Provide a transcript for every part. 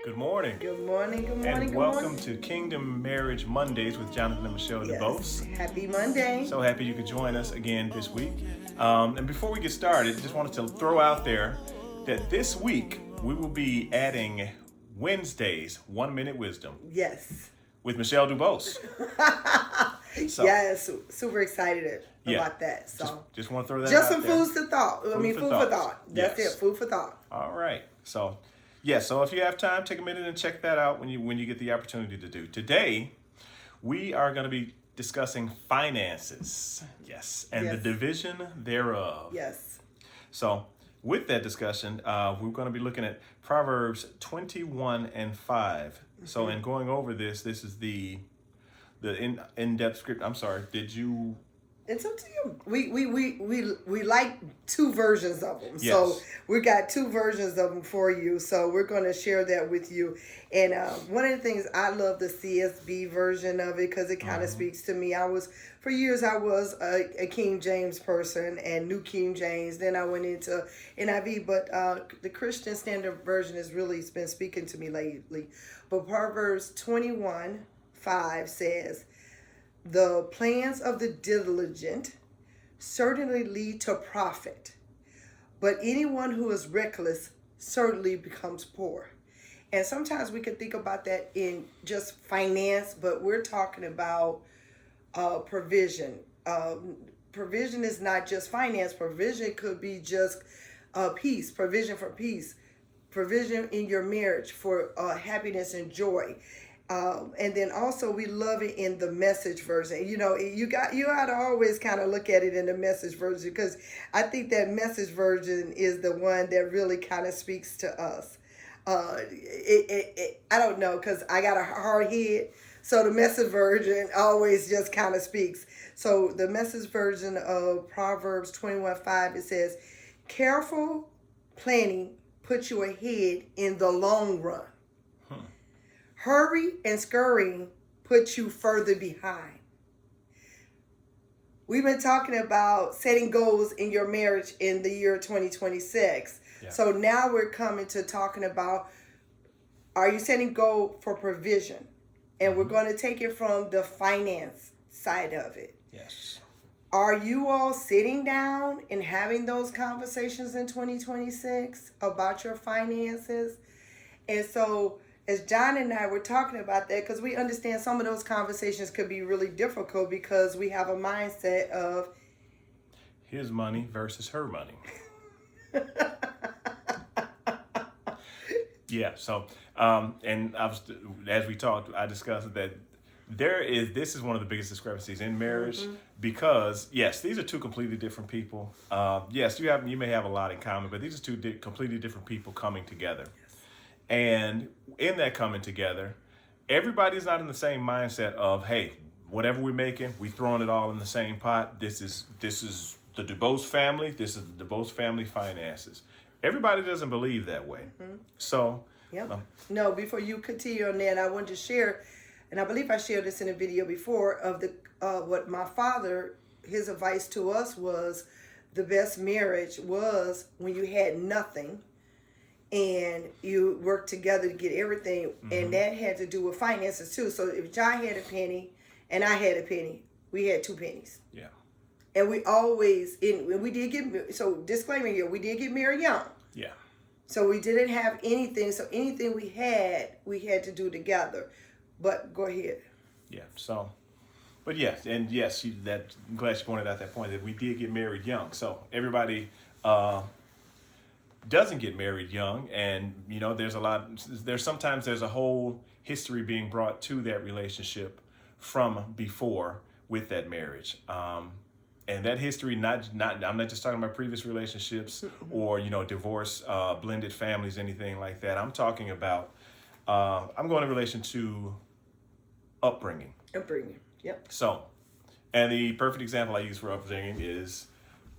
Good morning. Good morning, good morning, And good welcome morning. to Kingdom Marriage Mondays with Jonathan and Michelle Yes, DeBose. happy Monday. So happy you could join us again this week. And before we get started, just wanted to throw out there that this week we will be adding Wednesdays, 1 Minute Wisdom Yes. with Michelle DuBose. So, Yes, super excited yeah, about that. So just want to throw that just out some there. foods to thought. Food for thought. thought. That's Yes. it, food for thought. All right. So, yeah, so if you have time, take a minute and check that out when you get the opportunity to do. Today, we are going to be discussing finances. Yes, and the Yes. division thereof. Yes. So, with that discussion, we're going to be looking at Proverbs 21 and 5. So, in going over this is the in-depth script. I'm sorry. Did you? It's up to you. We like two versions of them. Yes. So we got two versions of them for you. So we're going to share that with you. And one of the things, I love the CSB version of it because it kind of speaks to me. For years, I was a King James person and New King James. Then I went into NIV, but the Christian Standard Version has really been speaking to me lately. But Proverbs 21:5 says, "The plans of the diligent certainly lead to profit, but anyone who is reckless certainly becomes poor." And sometimes we can think about that in just finance, but we're talking about provision. Provision is not just finance. Provision could be just peace, provision for peace, provision in your marriage for happiness and joy. And then also we love it in the Message version. You know, you got to always kind of look at it in the Message version because I think that Message version is the one that really kind of speaks to us. I don't know because I got a hard head, so the Message version always just kind of speaks. So the Message version of Proverbs 21:5, it says, "Careful planning puts you ahead in the long run. Hurry and scurrying put you further behind." We've been talking about setting goals in your marriage in the year 2026. Yeah. So now we're coming to talking about, are you setting goal for provision? And we're going to take it from the finance side of it. Yes. Are you all sitting down and having those conversations in 2026 about your finances? And so as John and I were talking about that, because we understand some of those conversations could be really difficult because we have a mindset of His money versus her money. Yeah. So, and as we talked, I discussed that this is one of the biggest discrepancies in marriage because yes, these are two completely different people. Yes, you may have a lot in common, but these are two completely different people coming together. And in that coming together, everybody's not in the same mindset of, hey, whatever we're making, we throwing it all in the same pot. This is the DuBose family. This is the DuBose family finances. Everybody doesn't believe that way. So, Yep. No, before you continue on that, I wanted to share, and I believe I shared this in a video before, of the what my father, his advice to us was, the best marriage was when you had nothing and you worked together to get everything, and that had to do with finances too. So if John had a penny and I had a penny, we had two pennies. yeah. And we always, when we did get, so disclaimer here, we did get married young. Yeah. So we didn't have anything. So anything we had to do together. But go ahead. Yeah. So, but yes, and yes, I'm glad you pointed out that point that we did get married young. So everybody doesn't get married young, and you know, there's sometimes a whole history being brought to that relationship from before with that marriage. And that history, I'm not just talking about previous relationships or, you know, divorce, blended families, anything like that. I'm talking about, I'm going in relation to upbringing. Upbringing. Yep. So, and the perfect example I use for upbringing is,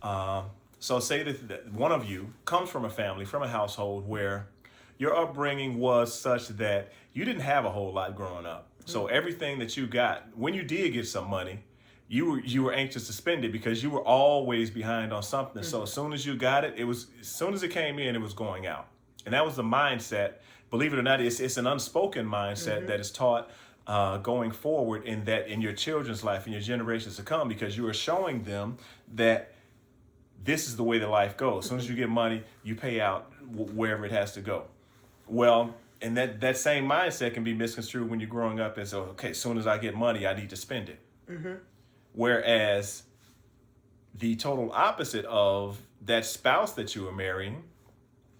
so say that one of you comes from a household where your upbringing was such that you didn't have a whole lot growing up. So everything that you got, when you did get some money, you were anxious to spend it because you were always behind on something. So as soon as you got it, as soon as it came in, it was going out. And that was the mindset. Believe it or not, it's an unspoken mindset that is taught going forward in your children's life, in your generations to come, because you are showing them that this is the way that life goes. As soon as you get money, you pay out wherever it has to go. Well, and that same mindset can be misconstrued when you're growing up as, okay, as soon as I get money, I need to spend it. Whereas the total opposite of that spouse that you are marrying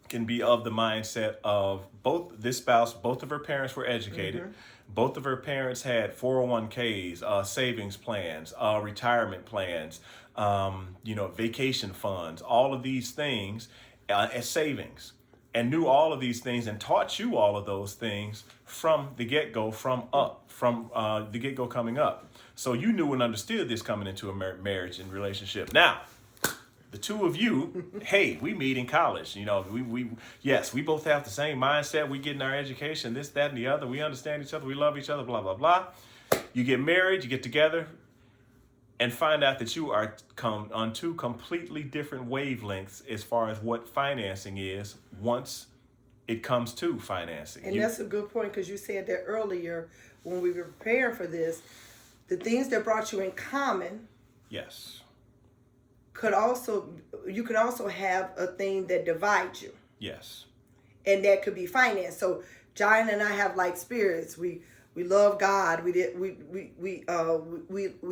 can be of the mindset of both of her parents were educated. Both of her parents had 401ks, savings plans, retirement plans, vacation funds, all of these things as savings, and knew all of these things and taught you all of those things from the get-go, from the get-go coming up. So you knew and understood this coming into a marriage and relationship. Now, the two of you, hey, we meet in college. We both have the same mindset. We getting our education, this, that, and the other. We understand each other. We love each other, blah, blah, blah. You get married, you get together, and find out that you are on two completely different wavelengths as far as what financing is once it comes to financing. And that's a good point, because you said that earlier when we were preparing for this. The things that brought you in common. Yes. You could also have a thing that divides you. Yes. And that could be finance. So John and I have like spirits. We love God. We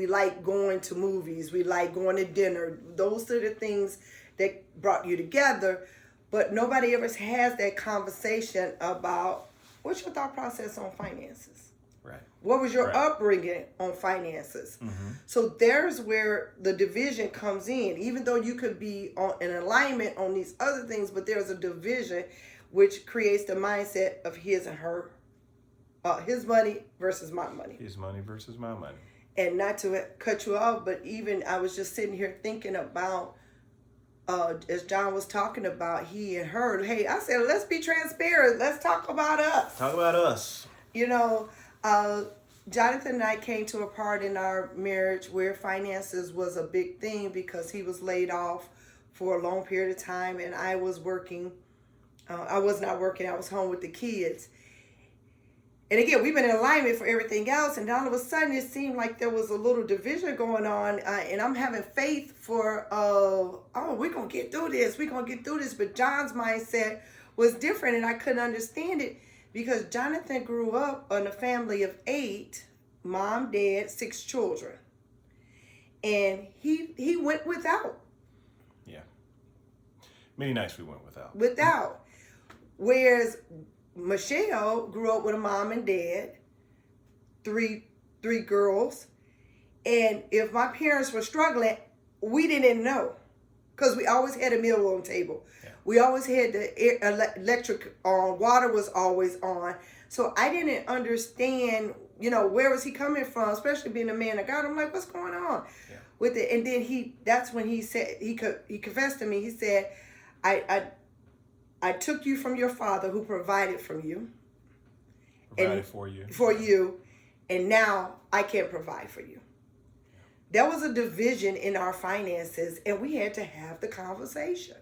like going to movies. We like going to dinner. Those are the things that brought you together. But nobody ever has that conversation about what's your thought process on finances. Right. What was your upbringing on finances? So there's where the division comes in. Even though you could be on an alignment on these other things, but there's a division which creates the mindset of his and her, his money versus my money. His money versus my money. And not to cut you off, but even I was just sitting here thinking about, as John was talking about he and her, hey, I said, let's be transparent. Let's talk about us. Talk about us. Jonathan and I came to a part in our marriage where finances was a big thing because he was laid off for a long period of time and I was working. I was not working. I was home with the kids. And again, we've been in alignment for everything else. And all of a sudden, it seemed like there was a little division going on. And I'm having faith for, we're going to get through this. We're going to get through this. But John's mindset was different and I couldn't understand it. Because Jonathan grew up in a family of 8, mom, dad, 6 children. And he went without. Yeah. Many nights we went without. Without. Whereas Michelle grew up with a mom and dad, three girls. And if my parents were struggling, we didn't know. Because we always had a meal on the table. Yeah. We always had the electric on. Water was always on. So I didn't understand, where was he coming from, especially being a man of God. I'm like, what's going on with it? And then that's when he said, he confessed to me. He said, I took you from your father who provided for you. For you. And now I can't provide for you. There was a division in our finances, and we had to have the conversation.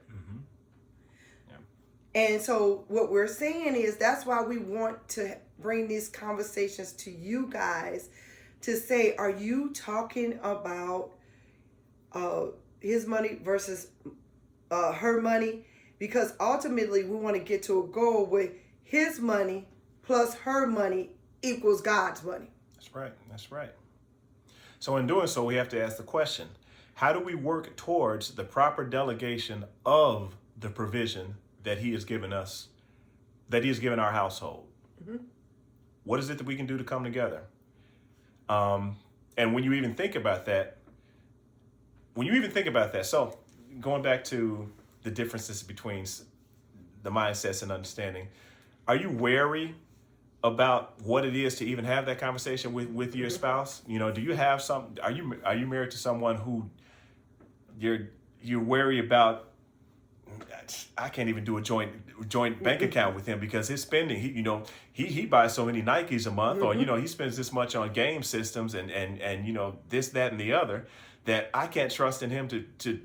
And so what we're saying is that's why we want to bring these conversations to you guys to say, are you talking about his money versus her money? Because ultimately we want to get to a goal where his money plus her money equals God's money. That's right. So in doing so, we have to ask the question, how do we work towards the proper delegation of the provision that he has given us, that he has given our household? What is it that we can do to come together? And when you even think about that, so going back to the differences between the mindsets and understanding, are you wary about what it is to even have that conversation with your spouse? Do you have are you married to someone who you're wary about? I can't even do a joint bank account with him because his spending, he buys so many Nikes a month, or he spends this much on game systems and this, that, and the other, that I can't trust in him to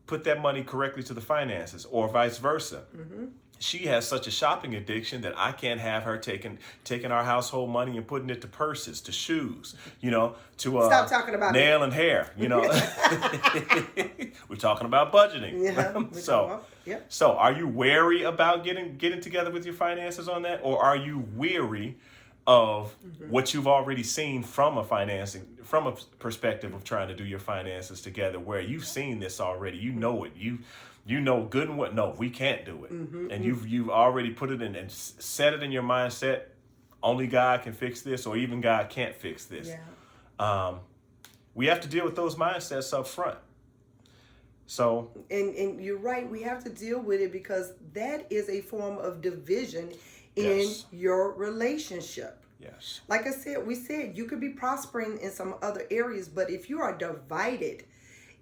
put that money correctly to the finances, or vice versa. she has such a shopping addiction that I can't have her taking our household money and putting it to purses, to shoes, to Stop talking about nail and hair, We're talking about budgeting. Yeah. So are you wary about getting together with your finances on that, or are you weary of what you've already seen from a perspective of trying to do your finances together, where you've seen this already, you know it, you know good and what, no, we can't do it. And you've already put it in and set it in your mindset, only God can fix this, or even God can't fix this. Yeah. We have to deal with those mindsets up front. So, and you're right, we have to deal with it, because that is a form of division in your relationship. Yes. Like I said, we said you could be prospering in some other areas, but if you are divided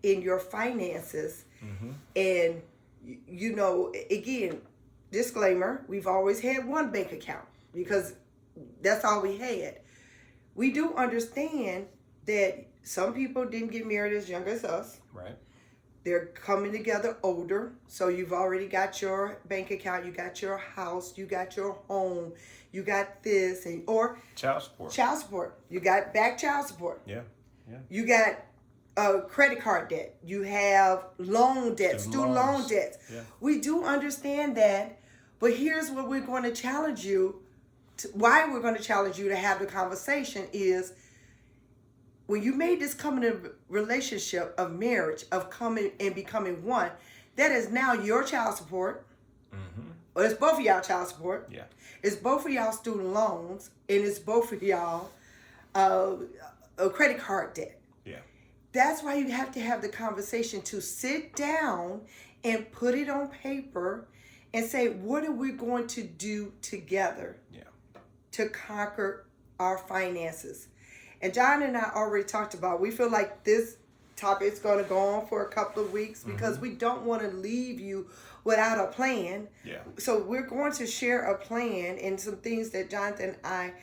in your finances, and again, disclaimer, we've always had one bank account because that's all we had. We do understand that some people didn't get married as young as us. Right. They're coming together older. So you've already got your bank account, you got your house, you got your home, you got this, or child support. Child support. You got back child support. Yeah. Yeah. You got credit card debt. You have loan debt, student loan debts. Yeah. We do understand that, but here's what we're going to challenge you. Why we're going to challenge you to have the conversation is, when you made this covenant relationship of marriage, of coming and becoming one, that is now your child support. Or it's both of y'all child support. Yeah. It's both of y'all student loans, and it's both of y'all credit card debt. Yeah. That's why you have to have the conversation, to sit down and put it on paper and say, what are we going to do together to conquer our finances? And John and I already talked about, we feel like this topic is going to go on for a couple of weeks, because we don't want to leave you without a plan. Yeah. So we're going to share a plan and some things that Jonathan and I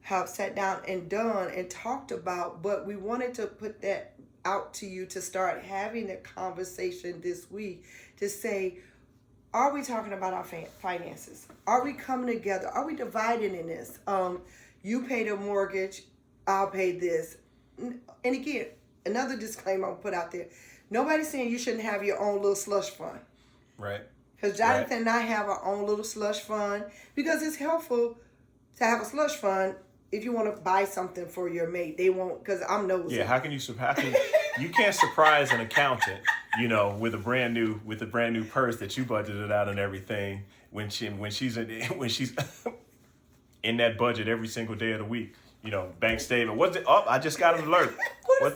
have sat down and done and talked about, but we wanted to put that out to you to start having a conversation this week to say, are we talking about our finances? Are we coming together? Are we dividing in this? You pay the mortgage, I'll pay this. And again, another disclaimer I'll put out there. Nobody's saying you shouldn't have your own little slush fund. Right. Because Jonathan and I have our own little slush fund, because it's helpful to have a slush fund if you want to buy something for your mate. They won't, because I'm nosy. Yeah, you can't surprise an accountant, with a brand new purse that you budgeted out and everything when she's in that budget every single day of the week. Bank statement. What's it? Oh, I just got an alert.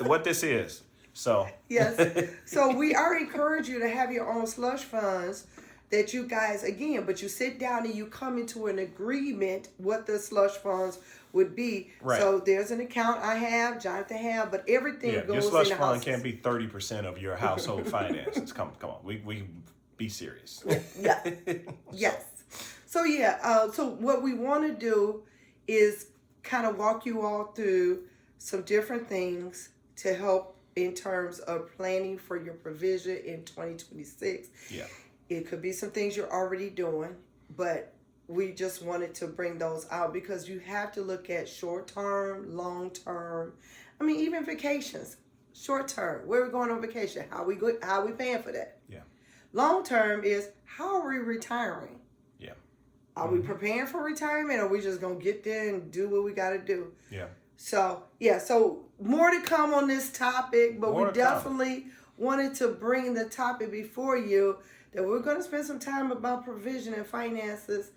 what this is. So yes. So we are encourage you to have your own slush funds that you guys, again, but you sit down and you come into an agreement what the slush funds would be. Right. So there's an account I have, Jonathan have, but everything goes in the house. Your slush fund can't be 30% of your household finances. Come on. We be serious. Yeah. Yes. So so what we want to do is kind of walk you all through some different things to help in terms of planning for your provision in 2026. Yeah. It could be some things you're already doing, but we just wanted to bring those out, because you have to look at short term, long term. I mean, even vacations. Short term, where we going on vacation? How we paying for that? Yeah. Long term is, how are we retiring? Yeah. Are we preparing for retirement, or are we just gonna get there and do what we gotta do? Yeah. So more to come on this topic, but we definitely wanted to bring the topic before you, that we're going to spend some time about provision and finances,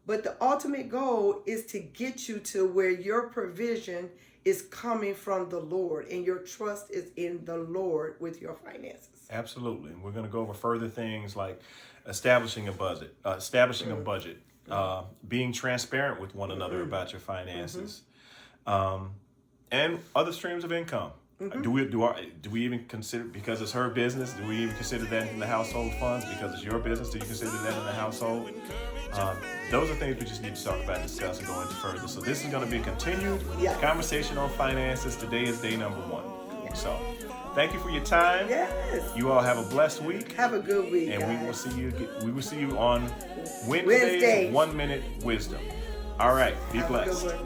but the ultimate goal is to get you to where your provision is coming from the Lord and your trust is in the Lord with your finances. Absolutely. And we're going to go over further things like establishing a budget, being transparent with one another about your finances, and other streams of income. Do we even consider, because it's her business, do we even consider that in the household funds? Because it's your business, do you consider that in the household? Those are things we just need to talk about, discuss, and go into further. So this is going to be a continued conversation on finances. Today is day number 1. So thank you for your time. Yes. You all have a blessed week. Have a good week, And guys. we will see you on Wednesday's 1 Minute Wisdom. All right. Be Have a blessed. good one.